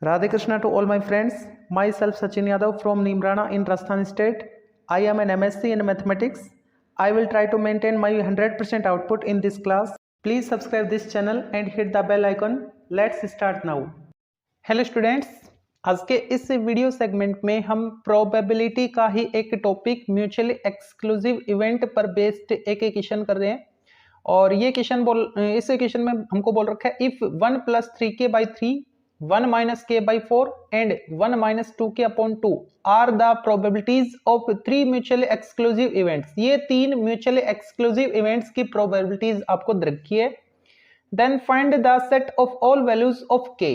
Radhe Krishna to all my friends. Myself Sachin Yadav from Nimrana in Rajasthan state. I am an MSc in mathematics. I will try to maintain my 100% output in this class. Please subscribe this channel and hit the bell icon. Let's start now. Hello students, आज के इस video segment में हम probability का ही एक topic mutually exclusive event पर based एक question कर रहे हैं। और ये क्वेश्चन इस क्वेश्चन में हमको बोल रखा है if 1 + 3k by 3 1 - k by 4 and 1 - 2k upon 2 are the probabilities of 3 mutually exclusive events। ये तीन म्यूचुअली एक्सक्लूसिव इवेंट्स की प्रोबेबिलिटीज आपको दे रखी है। Then find the set of all values of k।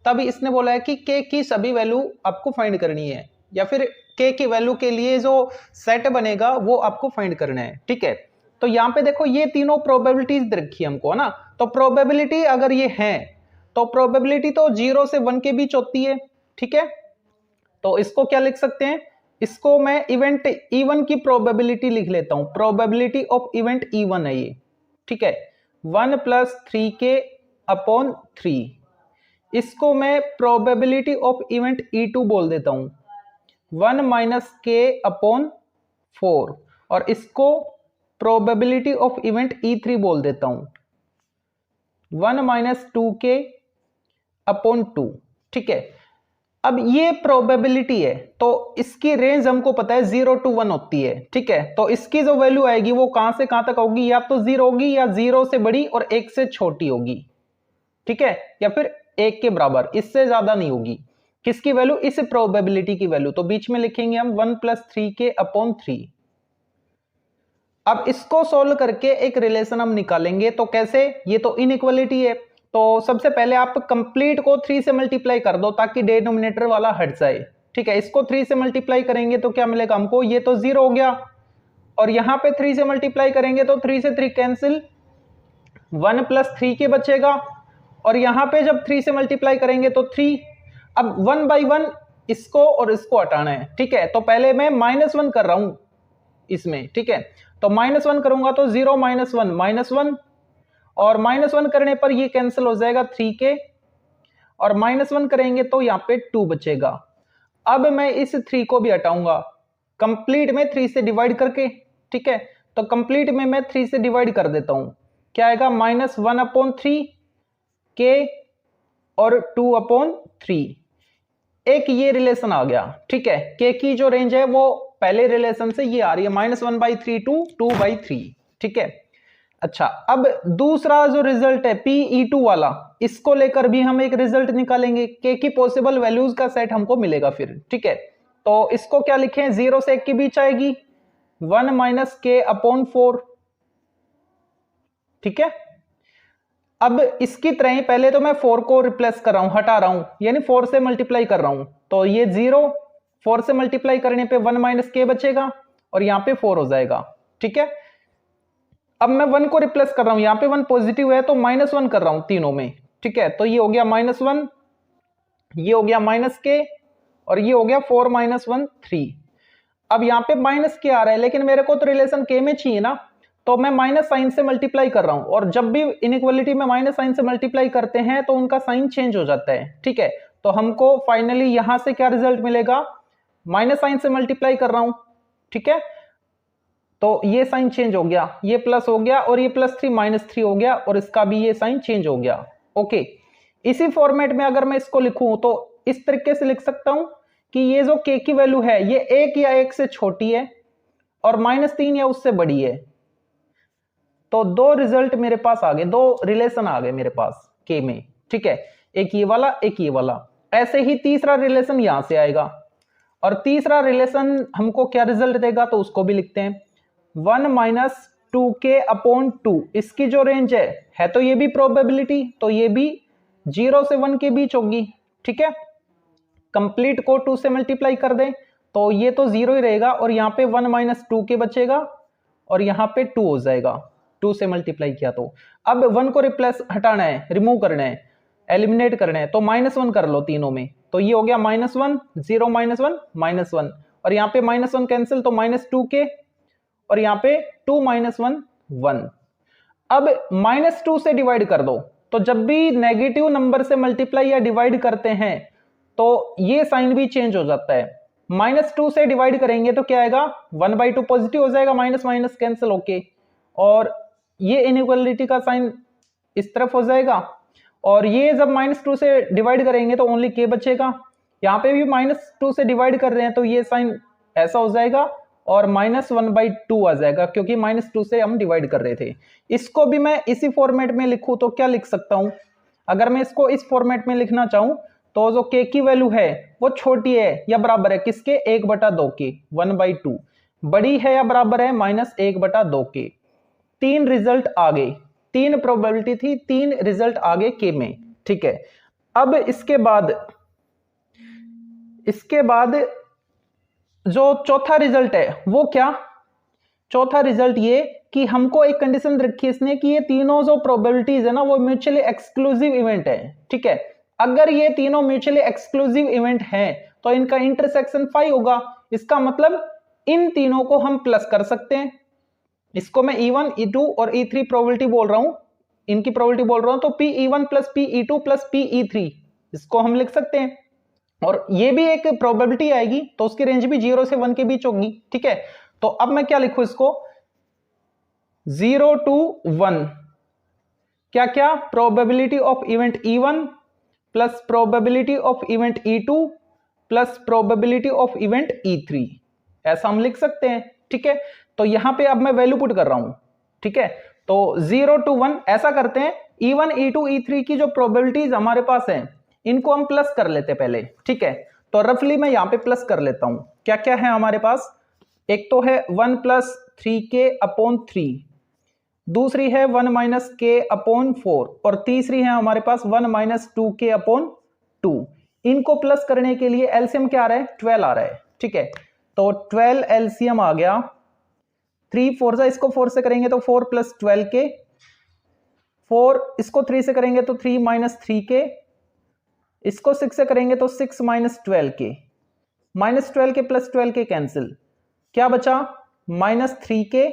तभी इसने बोला है कि k की सभी वैल्यू आपको फाइंड करनी है, या फिर k की वैल्यू के लिए जो सेट बनेगा वो आपको फाइंड करना है। ठीक है, तो यहाँ पे देखो ये तीनों प्रोबेबिलिटीज दे रखी है हमको, है ना। तो प्रोबेबिलिटी अगर ये है तो प्रोबेबिलिटी तो 0 से 1 के बीच होती है। ठीक है, तो इसको क्या लिख सकते हैं, इसको मैं इवेंट E1 की प्रोबेबिलिटी लिख लेता हूं। प्रोबेबिलिटी ऑफ इवेंट E1 है ये। ठीक है, 1 + 3k upon 3। इसको मैं प्रोबेबिलिटी ऑफ इवेंट E2 बोल देता हूं, 1 - k upon 4। और इसको प्रोबेबिलिटी ऑफ इवेंट E3 बोल देता हूं, 1 - 2k upon 2। ठीक है, अब ये प्रोबेबिलिटी है तो इसकी रेंज हमको पता है 0 to 1 होती है। ठीक है, तो इसकी जो वैल्यू आएगी वो कहां से कहां तक होगी, या तो 0 होगी या 0 से बड़ी और 1 से छोटी होगी। ठीक है, या फिर 1 के बराबर, इससे ज्यादा नहीं होगी। किसकी वैल्यू, इस प्रोबेबिलिटी की वैल्यू। तो बीच में लिखेंगे हम 1 + 3k upon 3। अब इसको सोल्व करके एक रिलेशन हम निकालेंगे। तो कैसे, ये तो इनइक्वालिटी है, तो सबसे पहले आप कंप्लीट को 3 से मल्टीप्लाई कर दो ताकि डिनोमिनेटर वाला हट जाए। ठीक है, इसको 3 से मल्टीप्लाई करेंगे तो क्या मिलेगा हमको, ये तो 0 हो गया। और यहां पे 3 से मल्टीप्लाई करेंगे तो 3 से 3 कैंसिल, 1 + 3k बचेगा। और यहां पे जब 3 से मल्टीप्लाई करेंगे तो 3। अब 1 by 1 इसको और इसको हटाना है। ठीक है, तो पहले मैं -1 कर रहा हूं इसमें। ठीक है, तो -1 करूंगा तो 0 - 1 -1, और -1 करने पर ये कैंसिल हो जाएगा 3k, और -1 करेंगे तो यहाँ पे 2 बचेगा। अब मैं इस 3 को भी हटाऊंगा कंप्लीट में 3 से डिवाइड करके। ठीक है, तो कंप्लीट में मैं 3 से डिवाइड कर देता हूं, क्या आएगा -1/3 k और 2/3। एक ये रिलेशन आ गया। ठीक है, k की जो रेंज है वो पहले रिलेशन से ये आ रही है -1/3 to 2/3। ठीक है, अच्छा, अब दूसरा जो रिजल्ट है PE2 वाला, इसको लेकर भी हम एक रिजल्ट निकालेंगे। k की पॉसिबल वैल्यूज का सेट हमको मिलेगा फिर। ठीक है, तो इसको क्या लिखें, 0 से 1 के बीच आएगी, 1 - k upon 4। ठीक है, अब इसकी तरह ही पहले तो मैं 4 को रिप्लेस कर रहा हूं, हटा रहा हूं, यानी 4 से मल्टीप्लाई कर रहा हूं। तो ये 0, 4 से मल्टीप्लाई करने पे 1 - k बचेगा और यहां पे 4 हो जाएगा। ठीक है, अब मैं 1 को रिप्लेस कर रहा हूं, यहां पे 1 पॉजिटिव है तो -1 कर रहा हूं तीनों में। ठीक है, तो ये हो गया -1, ये हो गया -k, और ये हो गया 4 - 1 3। अब यहां पे -k आ रहा है, लेकिन मेरे को तो रिलेशन k में चाहिए ना, तो मैं माइनस साइन से मल्टीप्लाई कर रहा हूं। और जब भी इनइक्वालिटी में माइनस साइन से मल्टीप्लाई करते हैं तो उनका साइन चेंज हो जाता है। ठीक है, तो हमको फाइनली यहां से क्या रिजल्ट मिलेगा, माइनस साइन से मल्टीप्लाई कर रहा हूं। ठीक है, तो ये साइन चेंज हो गया, ये प्लस हो गया, और ये +3 -3 हो गया, और इसका भी ये साइन चेंज हो गया। ओके, इसी फॉर्मेट में अगर मैं इसको लिखूं तो इस तरीके से लिख सकता हूं कि ये जो k की वैल्यू है ये 1 या 1 से छोटी है और -3 या उससे बड़ी है। तो दो रिजल्ट मेरे पास आ गए, दो रिलेशन आ गए मेरे पास k में। ठीक है, एक ये वाला, एक ये वाला। ऐसे ही तीसरा रिलेशन यहां से आएगा, और तीसरा रिलेशन हमको क्या रिजल्ट देगा तो उसको भी लिखते हैं, 1 - 2k upon 2। इसकी जो रेंज है तो ये भी प्रोबेबिलिटी, तो ये भी 0 से 1 के बीच होगी। ठीक है, कंप्लीट को 2 से मल्टीप्लाई कर दें तो ये तो 0 ही रहेगा, और यहाँ पे 1 - 2k बचेगा, और यहाँ पे 2 हो जाएगा 2 से मल्टीप्लाई किया तो। अब 1 को रिप्लेस हटाना है, रिमूव करना है, एलिमिनेट करना है, तो -1 कर लो तीनों में। तो ये हो गया -1, 0 - 1 -1, और यहाँ पे -1 कैंसिल तो -2k, और यहाँ पे 2 - 1 1। अब -2 से डिवाइड कर दो, तो जब भी नेगेटिव नंबर से मल्टीप्लाई या डिवाइड करते हैं तो ये साइन भी चेंज हो जाता है। -2 से डिवाइड करेंगे तो क्या आएगा, 1/2 पॉजिटिव हो जाएगा, माइनस माइनस कैंसिल होके, और ये इनइक्वालिटी का साइन इस तरफ हो जाएगा, और ये जब -2 से डिवाइड करेंगे तो ओनली k बचेगा। यहाँ पे भी -2 से डिवाइड कर रहे हैं तो ये साइन ऐसा हो जाएगा और -1/2 आ जाएगा, क्योंकि -2 से हम डिवाइड कर रहे थे। इसको भी मैं इसी फॉर्मेट में लिखूं तो क्या लिख सकता हूं, अगर मैं इसको इस फॉर्मेट में लिखना चाहूं तो जो k की वैल्यू है वो छोटी है या बराबर है किसके, 1/2 के, 1/2, बड़ी है या बराबर है -1/2 के। 3 रिजल्ट आ गए, 3 प्रोबेबिलिटी थी, 3 रिजल्ट आ गए k में, ठीक है। अब इसके बाद जो चौथा रिजल्ट है वो क्या, चौथा रिजल्ट ये कि हमको एक कंडीशन रखी है इसने कि ये तीनों जो प्रोबेबिलिटीज है ना वो म्यूचुअली एक्सक्लूसिव इवेंट है, ठीक है। अगर ये तीनों म्यूचुअली एक्सक्लूसिव इवेंट हैं तो इनका इंटरसेक्शन 5 होगा। इसका मतलब इन तीनों को हम प्लस कर सकते हैं। इसको मैं E1, E2 और E3 प्रोबेबिलिटी बोल रहा हूं, इनकी प्रोबेबिलिटी बोल रहा हूं, तो Pe1 plus Pe2 plus Pe3 इसको हम लिख सकते हैं, और ये भी एक प्रोबेबिलिटी आएगी तो उसकी रेंज भी 0 से 1 के बीच होगी, ठीक है। तो अब मैं क्या लिखूं इसको, 0 to 1 क्या क्या, probability of event E1 plus probability of event E2 plus probability of event E3, ऐसा हम लिख सकते हैं, ठीक है। तो यहां पे अब मैं वैल्यू पुट कर रहा हूं, ठीक है। तो 0 to 1 ऐसा करते हैं, E1, E2, E3 की जो प्रोबेबिलिटीज हमारे पास हैं इनको हम प्लस कर लेते पहले, ठीक है। तो रफली मैं यहां पे प्लस कर लेता हूं, क्या क्या है हमारे पास, एक तो है 1 + 3k/3, दूसरी है 1 - k/4, और तीसरी है हमारे पास 1 - 2k/2। इनको प्लस करने के लिए एलसीएम क्या आ रहा है, 12 आ रहा है, ठीक है। तो 12 एलसीएम आ गया, 3 4 जा, इसको 4 से करेंगे तो 4 + 12k, 4 इसको 3 से करेंगे तो 3 - 3k, इसको 6 से करेंगे तो 6 - 12k, -12k + 12k कैंसिल, क्या बचा -3k,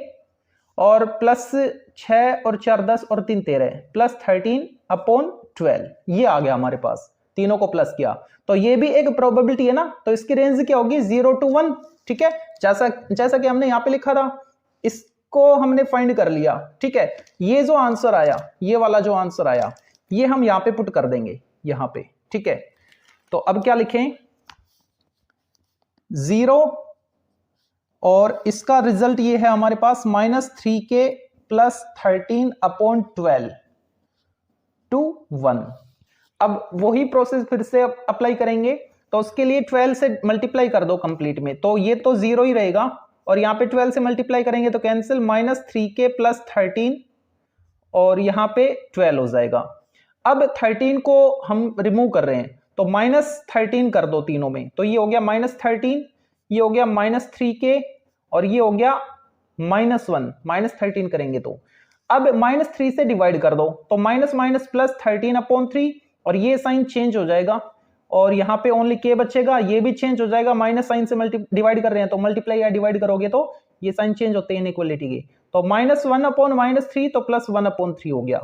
और प्लस 6 और 4 10 और 3 13 प्लस 13/12, ये आ गया हमारे पास, तीनों को प्लस किया। तो ये भी एक प्रोबेबिलिटी है ना, तो इसकी रेंज क्या होगी, 0 to 1, ठीक है। जैसा कि हमने यहां पे लिखा था, इसको हमने फाइंड कर लिया, ठीक है। ये जो आंसर आया, ये वाला जो आंसर आया, ये हम यहां पे पुट कर देंगे यहां पे, ठीक है। तो अब क्या लिखें, 0, और इसका रिजल्ट ये है हमारे पास -3k + 13/12 to 1। अब वही प्रोसेस फिर से अप्लाई करेंगे, तो उसके लिए 12 से मल्टीप्लाई कर दो कंप्लीट में, तो ये तो 0 ही रहेगा, और यहां पे 12 से मल्टीप्लाई करेंगे तो कैंसिल, -3k + 13, और यहां पे 12 हो जाएगा। अब 13 को हम रिमूव कर रहे हैं, तो -13 कर दो तीनों में, तो ये हो गया -13, ये हो गया -3k, और ये हो गया -1, -13 करेंगे तो। अब -3 से डिवाइड कर दो, तो माइनस माइनस प्लस 13/3, और ये साइन चेंज हो जाएगा, और यहाँ पे ओनली k बचेगा, ये भी चेंज हो जाएगा, माइनस साइन से डिवाइड कर रहे हैं तो मल्टीप्लाई या डिवाइड करोगे तो ये साइन चेंज होते हैं इनइक्वालिटी के, तो -1/-3 तो +1/3 हो गया।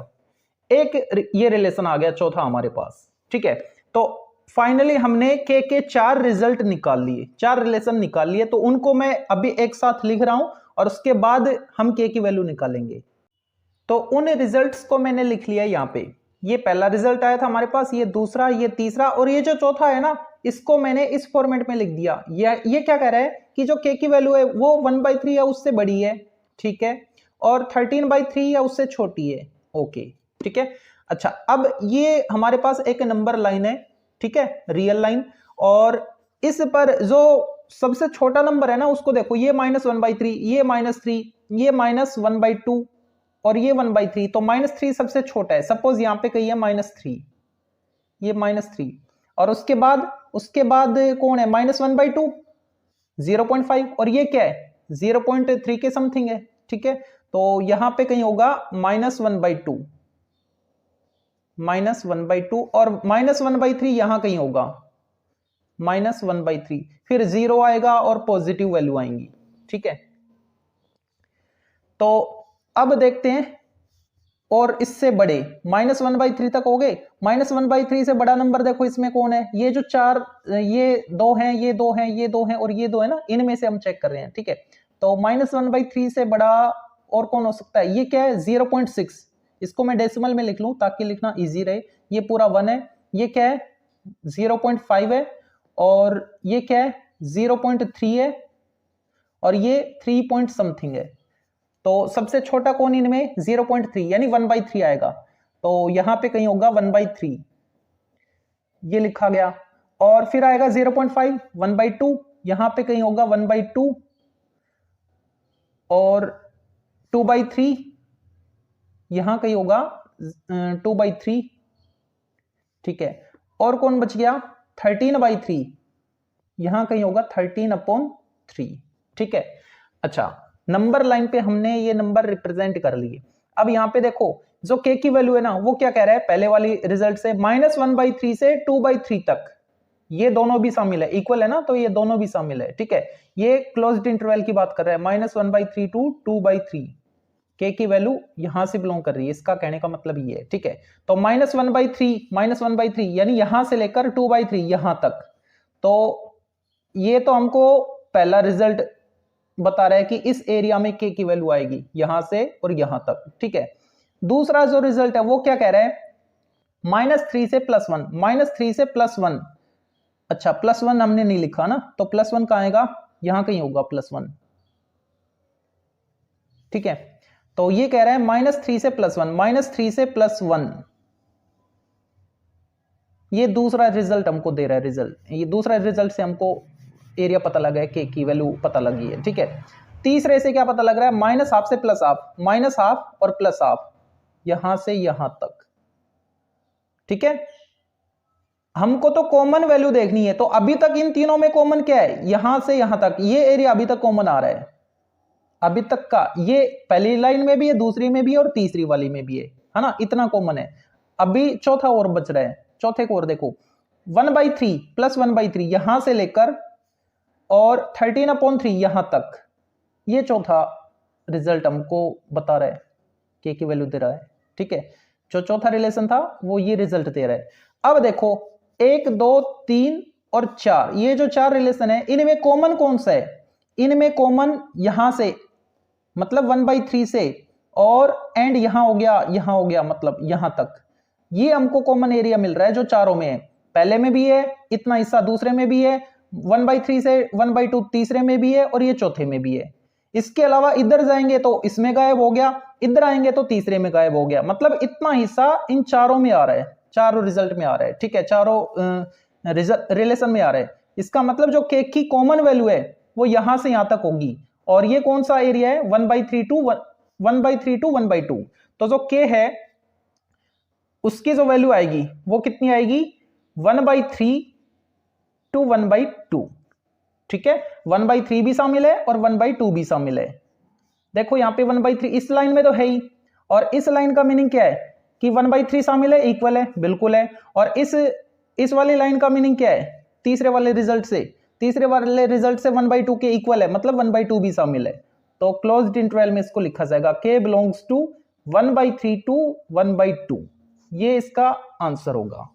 एक ये रिलेशन आ गया चौथा हमारे पास, ठीक है। तो फाइनली हमने के 4 रिजल्ट निकाल लिए, 4 रिलेशन निकाल लिए, तो उनको मैं अभी एक साथ लिख रहा हूं, और उसके बाद हम के की वैल्यू निकालेंगे। तो उन रिजल्ट्स को मैंने लिख लिया यहाँ पे, ये पहला रिजल्ट आया था हमारे पास, ये दूसरा, ये तीसरा, और ये जो चौथा है ना, इसको मैंने इस फॉर्मेट में लिख दिया। ये क्या कह रहा है कि जो के की वैल्यू है वो 1/3 या उससे बड़ी है, ठीक है, और 13/3 या उससे छोटी है, ओके, ठीक है। अच्छा, अब ये हमारे पास एक नंबर लाइन है, ठीक है, रियल लाइन, और इस पर जो सबसे छोटा नंबर है ना उसको देखो, ये -1/3, ये -3, ये -1/2, और ये 1/3, तो -3 सबसे छोटा है। सपोज यहां पे कही है -3, ये -3, और उसके बाद कौन है, -1/2, 0.5, और ये क्या है 0.3 के समथिंग है, ठीक है। तो यहां पे कहीं होगा -1/2, और -1/3 यहां कहीं होगा -1/3, फिर 0 आएगा और पॉजिटिव वैल्यू आएंगी, ठीक है। तो अब देखते हैं और इससे बड़े -1/3 तक हो गए। -1/3 से बड़ा नंबर देखो इसमें कौन है, ये जो चार, ये दो हैं, ये दो हैं, ये दो हैं और ये दो है ना, इनमें से हम चेक कर रहे हैं। ठीक है, तो -1/3 से बड़ा और कौन हो सकता है, ये क्या है 0.6, इसको मैं डेसिमल में लिख लूं ताकि लिखना इजी रहे। ये पूरा 1 है, ये क्या है 0.5 है, और ये क्या है 0.3 है, और ये 3 पॉइंट समथिंग है। तो सबसे छोटा कौन इनमें 0.3 यानी 1/3 आएगा, तो यहां पे कहीं होगा 1/3, ये लिखा गया। और फिर आएगा 0.5 1/2, यहां पे कहीं होगा 1/2, और 2/3 यहां कहीं होगा 2/3। ठीक है, और कौन बच गया 13/3, यहां कहीं होगा 13/3। ठीक है, अच्छा नंबर लाइन पे हमने ये नंबर रिप्रेजेंट कर लिए। अब यहां पे देखो जो k की वैल्यू है ना, वो क्या कह रहा है पहले वाली रिजल्ट से, -1/3 से 2/3 तक, ये दोनों भी शामिल है, इक्वल है ना, तो ये दोनों भी शामिल है। ठीक है, ये क्लोज्ड इंटरवल की बात कर रहा है, -1/3 टू 2/3, k की वैल्यू यहां से बिलोंग कर रही है, इसका कहने का मतलब ये है। ठीक है, तो -1/3 यानी यहां से लेकर 2/3 यहां तक, तो ये तो हमको पहला रिजल्ट बता रहा है कि इस एरिया में k की वैल्यू आएगी यहां से और यहां तक। ठीक है, दूसरा जो रिजल्ट है वो क्या कह रहा है, -3 से +1, -3 से +1, अच्छा +1 हमने नहीं लिखा ना, तो +1 कहां आएगा, यहां कहीं होगा +1। ठीक है, तो ये कह रहा है -3 से +1, -3 से +1, ये दूसरा रिजल्ट हमको दे रहा है। रिजल्ट, ये दूसरा रिजल्ट से हमको एरिया पता लगा है, k की वैल्यू पता लगी है। ठीक है, तीसरे से क्या पता लग रहा है, -1/2 से +1/2, -1/2 और +1/2 यहां से यहां तक। ठीक है, हमको तो कॉमन वैल्यू देखनी है, तो अभी तक इन तीनों में कॉमन क्या है, यहां से यहां तक, ये एरिया अभी तक कॉमन आ रहा है, अभी तक का, ये पहली लाइन में भी है, दूसरी में भी है और तीसरी वाली में भी है ना, इतना कॉमन है। अभी चौथा और बच रहा है, चौथे को और देखो, 1/3 + 1/3 यहां से लेकर और 13/3 यहां तक, ये चौथा रिजल्ट हमको बता रहा है, k की वैल्यू दे रहा है। ठीक है, जो चौथा रिलेशन था वो ये रिजल्ट दे रहा है। अब देखो 1 2 3 और 4, ये जो 4 रिलेशन है इनमें कॉमन कौन सा है, इनमें कॉमन यहां से मतलब 1/3 से, और एंड यहां हो गया मतलब यहां तक, ये हमको कॉमन एरिया मिल रहा है जो चारों में है। पहले में भी है इतना हिस्सा, दूसरे में भी है, 1/3 से 1/2 तीसरे में भी है, और ये चौथे में भी है। इसके अलावा इधर जाएंगे तो इसमें गायब हो गया, इधर आएंगे तो तीसरे में गायब हो गया, मतलब इतना हिस्सा इन चारों में आ रहा है, चारों रिजल्ट में आ रहा है। ठीक है, चारों रिलेशन में आ रहा है। इसका मतलब जो k की कॉमन वैल्यू है वो यहां से यहां तक होगी, और ये कौन सा एरिया है 1/3 टू 1/2। तो जो k है उसकी जो वैल्यू आएगी वो कितनी आएगी 1/3 टू 1/2। ठीक है, 1/3 भी शामिल है और 1/2 भी शामिल है। देखो यहां पे 1/3 इस लाइन में तो है ही, और इस लाइन का मीनिंग क्या है कि 1/3 शामिल है, इक्वल है, बिल्कुल है। और इस वाली लाइन का मीनिंग क्या है, तीसरे वाले रिजल्ट से 1/2 के इक्वल है, मतलब 1/2 भी शामिल है। तो क्लोज्ड इंटरवल में इसको लिखा जाएगा k बिलोंग्स टू 1/3 टू 1/2, ये इसका आंसर होगा।